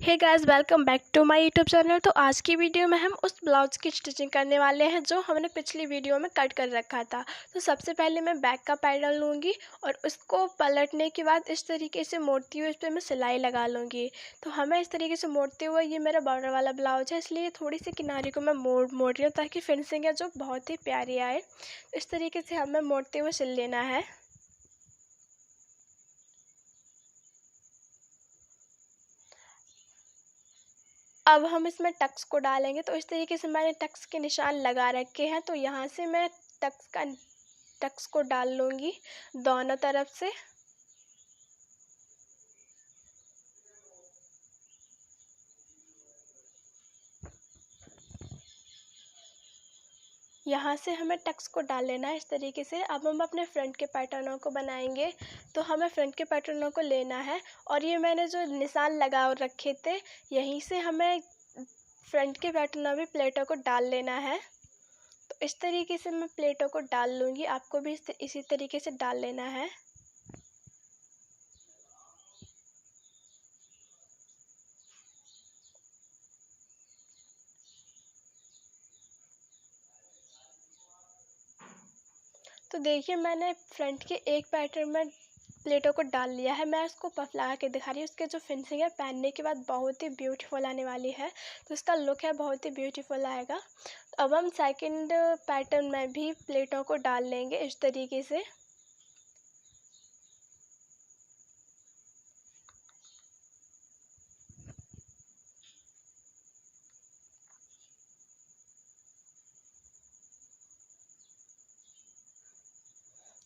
Hey guys, welcome back to my YouTube channel. तो आज की वीडियो में हम उस ब्लाउज़ की स्टिचिंग करने वाले हैं जो हमने पिछली वीडियो में कट कर रखा था। तो सबसे पहले मैं बैक का पैटर्न लूँगी और उसको पलटने के बाद इस तरीके से मोड़ती हुई इस पर मैं सिलाई लगा लूँगी। तो हमें इस तरीके से मोड़ते हुए, ये मेरा बॉर्डर वाला ब्लाउज है इसलिए थोड़ी सी किनारे को मैं मोड़ रही हूँ ताकि फिनिशिंग है जो बहुत ही प्यारी आए। इस तरीके से हमें मोड़ते हुए सिल लेना है। अब हम इसमें टक्स को डालेंगे। तो इस तरीके से मैंने टक्स के निशान लगा रखे हैं। तो यहाँ से मैं टक्स को डाल लूँगी दोनों तरफ से। यहाँ से हमें टक्स को डाल लेना है इस तरीके से। अब हम अपने फ्रंट के पैटर्नों को बनाएंगे। तो हमें फ्रंट के पैटर्नों को लेना है और ये मैंने जो निशान लगा रखे थे यहीं से हमें फ्रंट के पैटर्नों में प्लेटों को डाल लेना है। तो इस तरीके से मैं प्लेटों को डाल लूँगी, आपको भी इसी तरीके से डाल लेना है। तो देखिए, मैंने फ्रंट के एक पैटर्न में प्लेटों को डाल लिया है। मैं उसको पफ लगा के दिखा रही हूँ। उसके जो फिनिशिंग है पहनने के बाद बहुत ही ब्यूटीफुल आने वाली है। तो इसका लुक है बहुत ही ब्यूटीफुल आएगा। तो अब हम सेकंड पैटर्न में भी प्लेटों को डाल लेंगे इस तरीके से।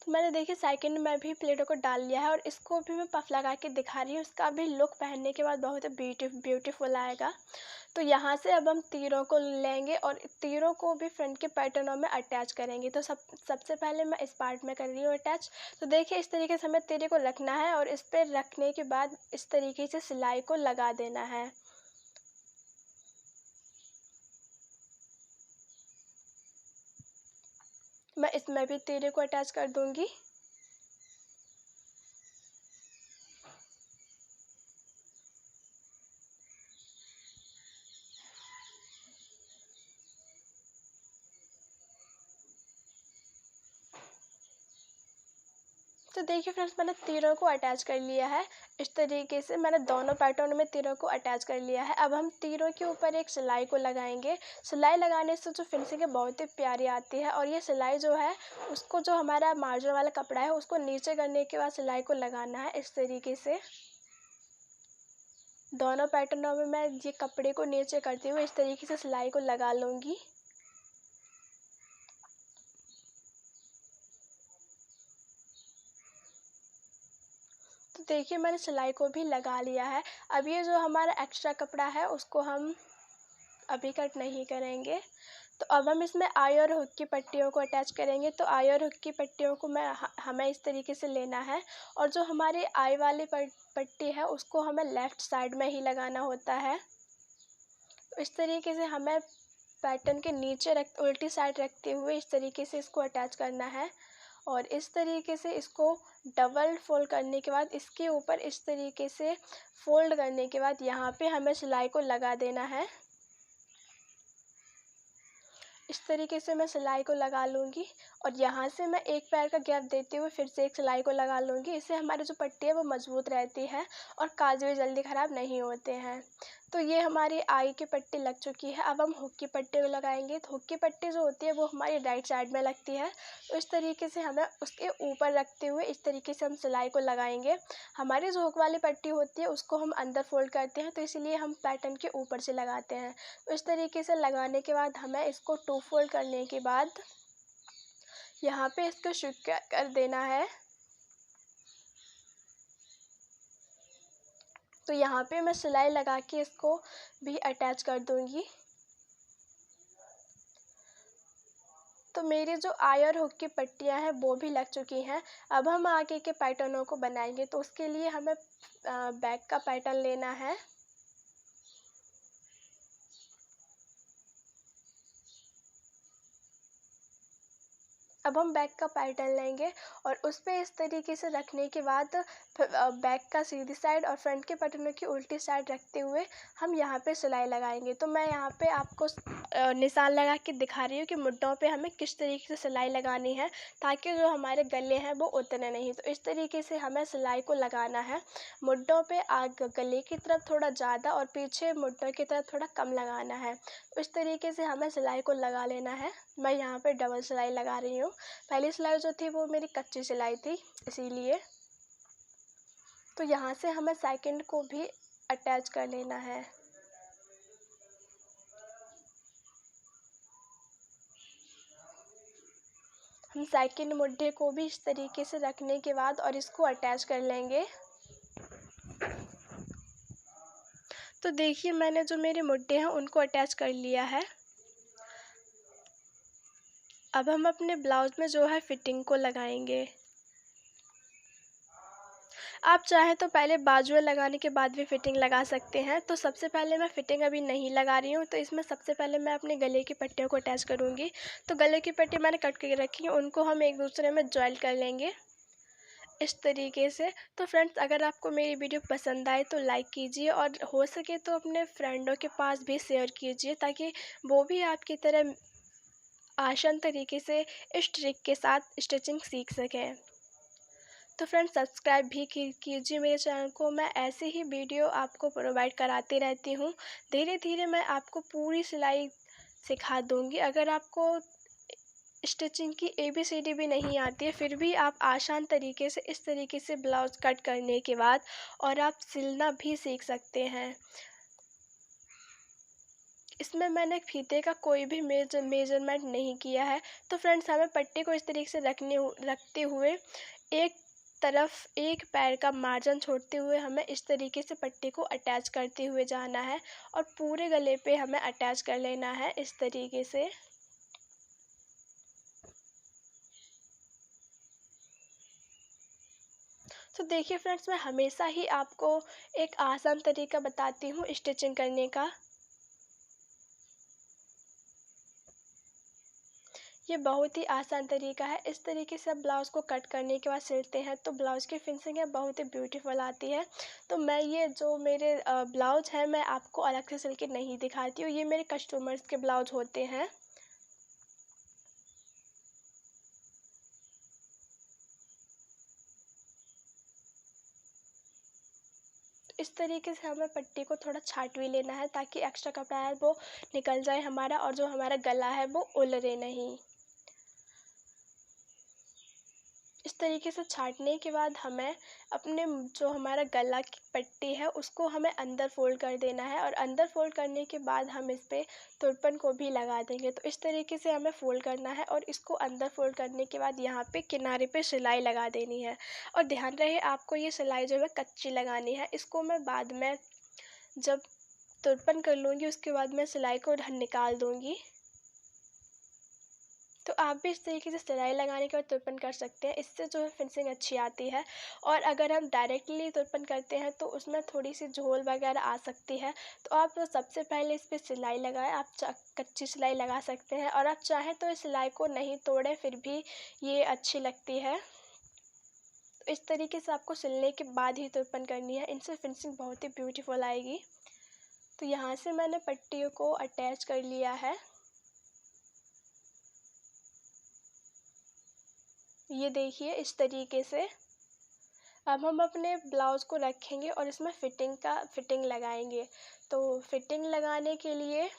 तो मैंने देखिए सेकंड में भी प्लेटों को डाल लिया है और इसको भी मैं पफ लगा के दिखा रही हूँ। इसका भी लुक पहनने के बाद बहुत ही ब्यूटीफुल आएगा। तो यहाँ से अब हम तीरों को लेंगे और तीरों को भी फ्रंट के पैटर्नों में अटैच करेंगे। तो सबसे पहले मैं इस पार्ट में कर रही हूँ अटैच। तो देखिए, इस तरीके से हमें तीरे को रखना है और इस पर रखने के बाद इस तरीके से सिलाई को लगा देना है। मैं इसमें भी तीरे को अटैच कर दूँगी। तो देखिए फ्रेंड्स, मैंने तीरों को अटैच कर लिया है। इस तरीके से मैंने दोनों पैटर्न में तीरों को अटैच कर लिया है। अब हम तीरों के ऊपर एक सिलाई को लगाएंगे। सिलाई लगाने से जो फिनिशिंग है बहुत ही प्यारी आती है। और ये सिलाई जो है उसको, जो हमारा मार्जिन वाला कपड़ा है उसको नीचे करने के बाद सिलाई को लगाना है इस तरीके से। दोनों पैटर्नों में मैं ये कपड़े को नीचे करती हुए इस तरीके से सिलाई को लगा लूँगी। तो देखिए, मैंने सिलाई को भी लगा लिया है। अब ये जो हमारा एक्स्ट्रा कपड़ा है उसको हम अभी कट नहीं करेंगे। तो अब हम इसमें आई और हुक की पट्टियों को अटैच करेंगे। तो आई और हुक की पट्टियों को हमें इस तरीके से लेना है और जो हमारी आई वाली पट्टी है उसको हमें लेफ़्ट साइड में ही लगाना होता है। तो इस तरीके से हमें पैटर्न के नीचे उल्टी साइड रखते हुए इस तरीके से इसको अटैच करना है। और इस तरीके से इसको डबल फोल्ड करने के बाद इसके ऊपर इस तरीके से फोल्ड करने के बाद यहाँ पे हमें सिलाई को लगा देना है। इस तरीके से मैं सिलाई को लगा लूँगी और यहाँ से मैं एक पैर का गैप देते हुए फिर से एक सिलाई को लगा लूँगी। इससे हमारी जो पट्टी है वो मज़बूत रहती है और काज भी जल्दी ख़राब नहीं होते हैं। तो ये हमारी आई की पट्टी लग चुकी है। अब हम हुक की पट्टी को लगाएंगे। तो हुक की पट्टी जो होती है वो हमारी राइट साइड में लगती है। तो इस तरीके से हमें उसके ऊपर रखते हुए इस तरीके से हम सिलाई को लगाएंगे। हमारी जो हुक वाली पट्टी होती है उसको हम अंदर फोल्ड करते हैं, तो इसलिए हम पैटर्न के ऊपर से लगाते हैं। तो इस तरीके से लगाने के बाद हमें इसको टू फोल्ड करने के बाद यहाँ पे इसको सिक्योर कर देना है। तो यहाँ पे मैं सिलाई लगा के इसको भी अटैच कर दूँगी। तो मेरी जो आई और हुक की पट्टियाँ हैं वो भी लग चुकी हैं। अब हम आगे के पैटर्नों को बनाएंगे। तो उसके लिए हमें बैक का पैटर्न लेना है। अब हम बैक का पैटर्न लेंगे और उस पर इस तरीके से रखने के बाद बैक का सीधी साइड और फ्रंट के पैटर्न की उल्टी साइड रखते हुए हम यहाँ पे सिलाई लगाएंगे। तो मैं यहाँ पे आपको निशान लगा के दिखा रही हूँ कि मुड्ढों पे हमें किस तरीके से सिलाई लगानी है, ताकि जो हमारे गले हैं वो उतने नहीं। तो इस तरीके से हमें सिलाई को लगाना है। मुड्ढों पे गले की तरफ थोड़ा ज़्यादा और पीछे मुड्ढों की तरफ थोड़ा कम लगाना है। तो इस तरीके से हमें सिलाई को लगा लेना है। मैं यहाँ पे डबल सिलाई लगा रही हूँ। पहली सिलाई जो थी वो मेरी कच्ची सिलाई थी, इसीलिए। तो यहाँ से हमें सेकंड को भी अटैच कर लेना है। हम सेकंड मुड्ढे को भी इस तरीके से रखने के बाद और इसको अटैच कर लेंगे। तो देखिए मैंने जो मेरे मुड्ढे हैं उनको अटैच कर लिया है। अब हम अपने ब्लाउज में जो है फिटिंग को लगाएंगे। आप चाहें तो पहले बाजुएं लगाने के बाद भी फिटिंग लगा सकते हैं। तो सबसे पहले मैं फ़िटिंग अभी नहीं लगा रही हूँ, तो इसमें सबसे पहले मैं अपने गले की पट्टियों को अटैच करूँगी। तो गले की पट्टी मैंने कट करके रखी है, उनको हम एक दूसरे में जॉइंट कर लेंगे इस तरीके से। तो फ्रेंड्स, अगर आपको मेरी वीडियो पसंद आए तो लाइक कीजिए और हो सके तो अपने फ्रेंडों के पास भी शेयर कीजिए, ताकि वो भी आपकी तरह आसान तरीके से इस ट्रिक के साथ स्टिचिंग सीख सकें। तो फ्रेंड्स, सब्सक्राइब भी कीजिए मेरे चैनल को। मैं ऐसे ही वीडियो आपको प्रोवाइड कराती रहती हूँ। धीरे धीरे मैं आपको पूरी सिलाई सिखा दूँगी। अगर आपको स्टिचिंग की ABCD भी नहीं आती है, फिर भी आप आसान तरीके से इस तरीके से ब्लाउज कट करने के बाद और आप सिलना भी सीख सकते हैं। इसमें मैंने फीते का कोई भी मेजरमेंट नहीं किया है। तो फ्रेंड्स, हमें पट्टी को इस तरीके से रखते हुए एक तरफ एक पैर का मार्जिन छोड़ते हुए हमें इस तरीके से पट्टी को अटैच करते हुए जाना है और पूरे गले पे हमें अटैच कर लेना है इस तरीके से। तो देखिए फ्रेंड्स, मैं हमेशा ही आपको एक आसान तरीका बताती हूँ स्टिचिंग करने का। ये बहुत ही आसान तरीका है। इस तरीके से आप ब्लाउज़ को कट करने के बाद सिलते हैं तो ब्लाउज़ की फिनिशिंग है बहुत ही ब्यूटीफुल आती है। तो मैं ये जो मेरे ब्लाउज़ हैं मैं आपको अलग से सिल के नहीं दिखाती हूँ, ये मेरे कस्टमर्स के ब्लाउज़ होते हैं। इस तरीके से हमें पट्टी को थोड़ा छाट भी लेना है, ताकि एक्स्ट्रा कपड़ा है वो निकल जाए हमारा और जो हमारा गला है वो उलझे नहीं। इस तरीके से छाटने के बाद हमें अपने जो हमारा गला की पट्टी है उसको हमें अंदर फोल्ड कर देना है और अंदर फोल्ड करने के बाद हम इस पर तुरपन को भी लगा देंगे। तो इस तरीके से हमें फोल्ड करना है और इसको अंदर फोल्ड करने के बाद यहाँ पे किनारे पे सिलाई लगा देनी है। और ध्यान रहे आपको ये सिलाई जो है कच्ची लगानी है। इसको मैं बाद में जब तुरपन कर लूँगी उसके बाद मैं सिलाई को निकाल दूँगी। तो आप भी इस तरीके से सिलाई लगाने के बाद तुरपन कर सकते हैं, इससे जो है फिनिशिंग अच्छी आती है। और अगर हम डायरेक्टली तुरपन करते हैं तो उसमें थोड़ी सी झोल वगैरह आ सकती है। तो आप सबसे पहले इस पर सिलाई लगाएं। आप कच्ची सिलाई लगा सकते हैं और आप चाहें तो इस सिलाई को नहीं तोड़ें, फिर भी ये अच्छी लगती है। तो इस तरीके से आपको सिलने के बाद ही तुरपन करनी है, इनसे फिनिशिंग बहुत ही ब्यूटीफुल आएगी। तो यहाँ से मैंने पट्टियों को अटैच कर लिया है। ये देखिए इस तरीके से। अब हम अपने ब्लाउज़ को रखेंगे और इसमें फिटिंग लगाएंगे। तो फिटिंग लगाने के लिए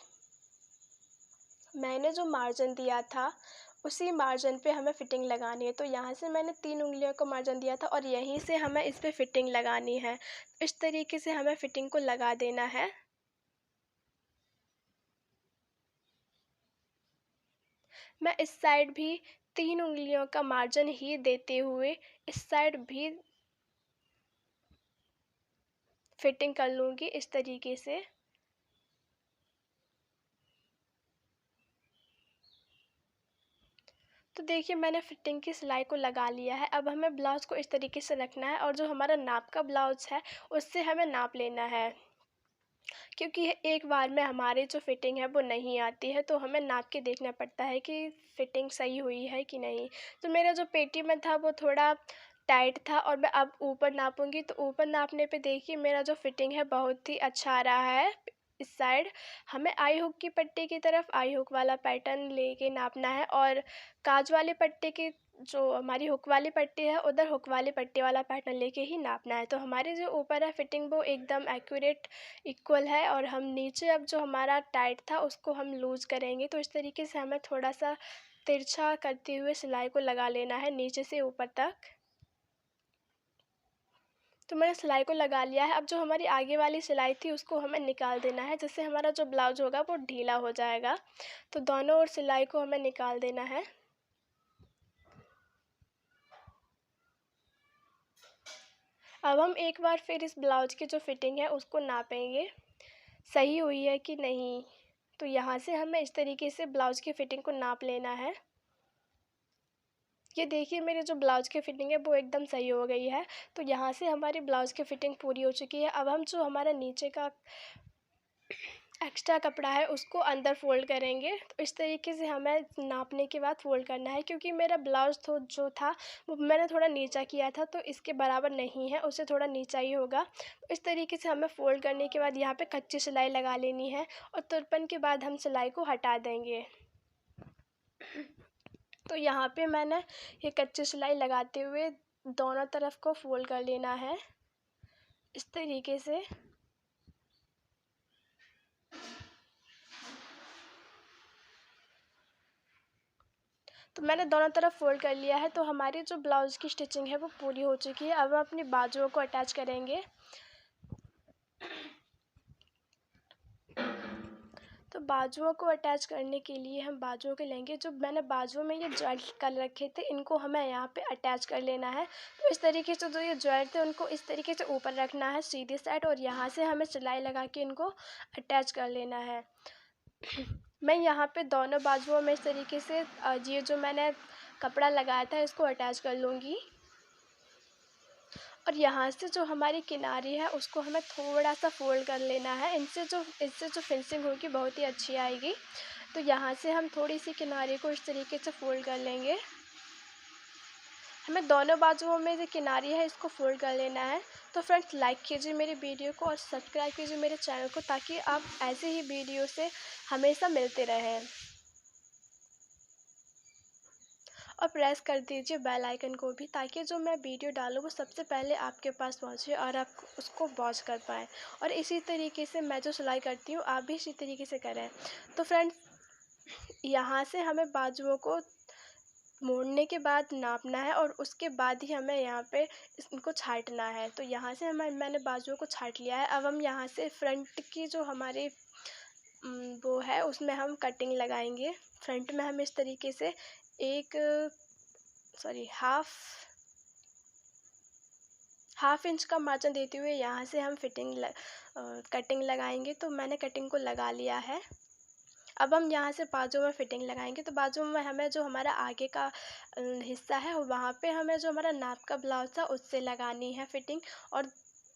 मैंने जो मार्जिन दिया था उसी मार्जिन पे हमें फ़िटिंग लगानी है। तो यहाँ से मैंने 3 उंगलियों का मार्जिन दिया था और यहीं से हमें इस पे फ़िटिंग लगानी है। इस तरीके से हमें फ़िटिंग को लगा देना है। मैं इस साइड भी 3 उंगलियों का मार्जिन ही देते हुए इस साइड भी फिटिंग कर लूँगी इस तरीके से। तो देखिए मैंने फिटिंग की सिलाई को लगा लिया है। अब हमें ब्लाउज़ को इस तरीके से रखना है और जो हमारा नाप का ब्लाउज़ है उससे हमें नाप लेना है, क्योंकि एक बार में हमारी जो फ़िटिंग है वो नहीं आती है, तो हमें नाप के देखना पड़ता है कि फ़िटिंग सही हुई है कि नहीं। तो मेरा जो पेटी में था वो थोड़ा टाइट था, और मैं अब ऊपर नापूंगी तो ऊपर नापने पे देखिए मेरा जो फ़िटिंग है बहुत ही अच्छा आ रहा है। इस साइड हमें आई हुक की पट्टी की तरफ आई हुक वाला पैटर्न लेके नापना है, और काज वाली पट्टी की जो हमारी हुक वाली पट्टी है उधर हुक वाली पट्टी वाला पैटर्न लेके ही नापना है। तो हमारी जो ऊपर है फ़िटिंग वो एकदम एक्यूरेट इक्वल है, और हम नीचे अब जो हमारा टाइट था उसको हम लूज़ करेंगे। तो इस तरीके से हमें थोड़ा सा तिरछा करते हुए सिलाई को लगा लेना है नीचे से ऊपर तक। तो मैंने सिलाई को लगा लिया है। अब जो हमारी आगे वाली सिलाई थी उसको हमें निकाल देना है, जिससे हमारा जो ब्लाउज होगा वो ढीला हो जाएगा। तो दोनों ओर सिलाई को हमें निकाल देना है। अब हम एक बार फिर इस ब्लाउज की जो फिटिंग है उसको नापेंगे, सही हुई है कि नहीं। तो यहाँ से हमें इस तरीके से ब्लाउज की फ़िटिंग को नाप लेना है। ये देखिए मेरी जो ब्लाउज़ की फ़िटिंग है वो एकदम सही हो गई है। तो यहाँ से हमारी ब्लाउज़ की फ़िटिंग पूरी हो चुकी है। अब हम जो हमारा नीचे का एक्स्ट्रा कपड़ा है उसको अंदर फ़ोल्ड करेंगे। तो इस तरीके से हमें नापने के बाद फ़ोल्ड करना है, क्योंकि मेरा ब्लाउज़ तो जो था वो मैंने थोड़ा नीचा किया था, तो इसके बराबर नहीं है, उससे थोड़ा नीचा ही होगा। तो इस तरीके से हमें फ़ोल्ड करने के बाद यहाँ पे कच्ची सिलाई लगा लेनी है, और तुरपन के बाद हम सिलाई को हटा देंगे। तो यहाँ पे मैंने ये कच्ची सिलाई लगाते हुए दोनों तरफ को फ़ोल्ड कर लेना है इस तरीके से। तो मैंने दोनों तरफ फ़ोल्ड कर लिया है। तो हमारी जो ब्लाउज़ की स्टिचिंग है वो पूरी हो चुकी है। अब हम अपनी बाजुओं को अटैच करेंगे। तो बाजुओं को अटैच करने के लिए हम बाजुओं के लेंगे, जो मैंने बाजुओं में ये जॉइंट कर रखे थे इनको हमें यहाँ पे अटैच कर लेना है। तो इस तरीके से जो ये जॉइंट थे उनको इस तरीके से ऊपर रखना है सीधी साइड, और यहाँ से हमें सिलाई लगा के इनको अटैच कर लेना है। मैं यहाँ पे दोनों बाजुओं में इस तरीके से ये जो मैंने कपड़ा लगाया था इसको अटैच कर लूँगी, और यहाँ से जो हमारी किनारी है उसको हमें थोड़ा सा फ़ोल्ड कर लेना है। इससे जो फिनिशिंग होगी बहुत ही अच्छी आएगी। तो यहाँ से हम थोड़ी सी किनारी को इस तरीके से फ़ोल्ड कर लेंगे। हमें दोनों बाजुओं में जो किनारी है इसको फ़ोल्ड कर लेना है। तो फ्रेंड्स लाइक कीजिए मेरी वीडियो को और सब्सक्राइब कीजिए मेरे चैनल को, ताकि आप ऐसे ही वीडियो से हमेशा मिलते रहें, और प्रेस कर दीजिए बेल आइकन को भी, ताकि जो मैं वीडियो डालूँ वो सबसे पहले आपके पास पहुँचे और आप उसको वॉच कर पाएँ। और इसी तरीके से मैं जो सिलाई करती हूँ आप भी इसी तरीके से करें। तो फ्रेंड्स यहाँ से हमें बाजुओं को मोड़ने के बाद नापना है, और उसके बाद ही हमें यहाँ पे इनको छांटना है। तो यहाँ से मैंने बाजुओं को छांट लिया है। अब हम यहाँ से फ्रंट की जो हमारी वो है उसमें हम कटिंग लगाएंगे। फ्रंट में हम इस तरीके से हाफ इंच का मार्जिन देते हुए यहाँ से हम कटिंग लगाएंगे। तो मैंने कटिंग को लगा लिया है। अब हम यहाँ से बाजू में फ़िटिंग लगाएंगे। तो बाजू में हमें जो हमारा आगे का हिस्सा है वहाँ पे हमें जो हमारा नाप का ब्लाउज था उससे लगानी है फ़िटिंग, और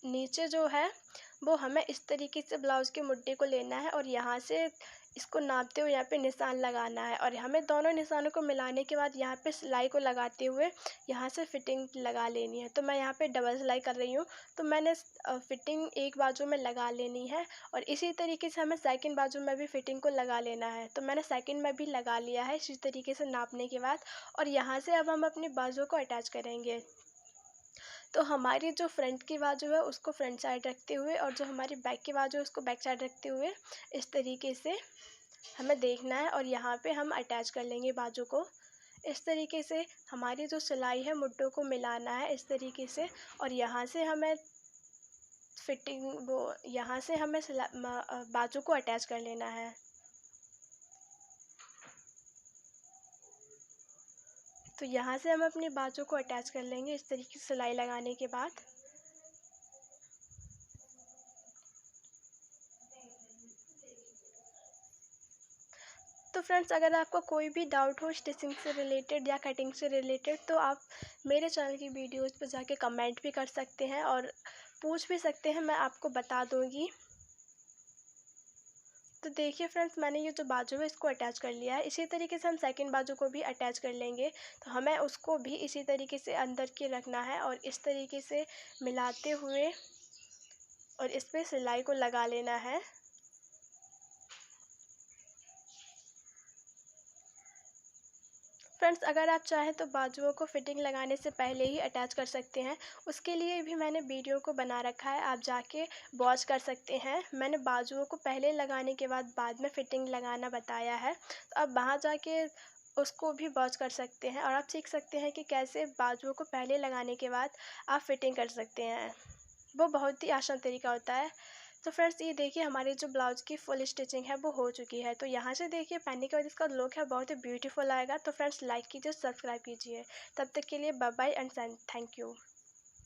नीचे जो है वो हमें इस तरीके से ब्लाउज़ के मुड्डे को लेना है, और यहाँ से इसको नापते हुए यहाँ पे निशान लगाना है, और हमें दोनों निशानों को मिलाने के बाद यहाँ पे सिलाई को लगाते हुए यहाँ से फ़िटिंग लगा लेनी है। तो मैं यहाँ पे डबल सिलाई कर रही हूँ। तो मैंने फ़िटिंग एक बाजू में लगा लेनी है, और इसी तरीके से हमें सेकंड बाजू में भी फ़िटिंग को लगा लेना है। तो मैंने सेकंड में भी लगा लिया है इसी तरीके से नापने के बाद, और यहाँ से अब हम अपनी बाजुओं को अटैच करेंगे। तो हमारी जो फ्रंट की बाजू है उसको फ्रंट साइड रखते हुए, और जो हमारी बैक की बाजू है उसको बैक साइड रखते हुए इस तरीके से हमें देखना है, और यहाँ पे हम अटैच कर लेंगे बाजू को। इस तरीके से हमारी जो सिलाई है मुड्डों को मिलाना है इस तरीके से, और यहाँ से हमें बाजू को अटैच कर लेना है। तो यहाँ से हम अपनी बाजू को अटैच कर लेंगे इस तरीके से सिलाई लगाने के बाद। तो फ्रेंड्स अगर आपको कोई भी डाउट हो स्टिचिंग से रिलेटेड या कटिंग से रिलेटेड, तो आप मेरे चैनल की वीडियोज़ पर जाके कमेंट भी कर सकते हैं और पूछ भी सकते हैं, मैं आपको बता दूँगी। तो देखिए फ्रेंड्स, मैंने ये जो बाजू है इसको अटैच कर लिया है। इसी तरीके से हम सेकंड बाजू को भी अटैच कर लेंगे। तो हमें उसको भी इसी तरीके से अंदर के रखना है और इस तरीके से मिलाते हुए और इस पे सिलाई को लगा लेना है। फ्रेंड्स, अगर आप चाहें तो बाजुओं को फिटिंग लगाने से पहले ही अटैच कर सकते हैं। उसके लिए भी मैंने वीडियो को बना रखा है, आप जाके वॉच कर सकते हैं। मैंने बाजुओं को पहले लगाने के बाद में फिटिंग लगाना बताया है, तो आप वहाँ जाके उसको भी वॉच कर सकते हैं और आप सीख सकते हैं कि कैसे बाजुओं को पहले लगाने के बाद आप फिटिंग कर सकते हैं। वो बहुत ही आसान तरीका होता है। तो फ्रेंड्स, ये देखिए हमारी जो ब्लाउज़ की फुल स्टिचिंग है वो हो चुकी है। तो यहाँ से देखिए पहनने के बाद इसका लुक है बहुत ही ब्यूटीफुल आएगा। तो फ्रेंड्स, लाइक कीजिए, सब्सक्राइब कीजिए। तब तक के लिए bye bye and thank you.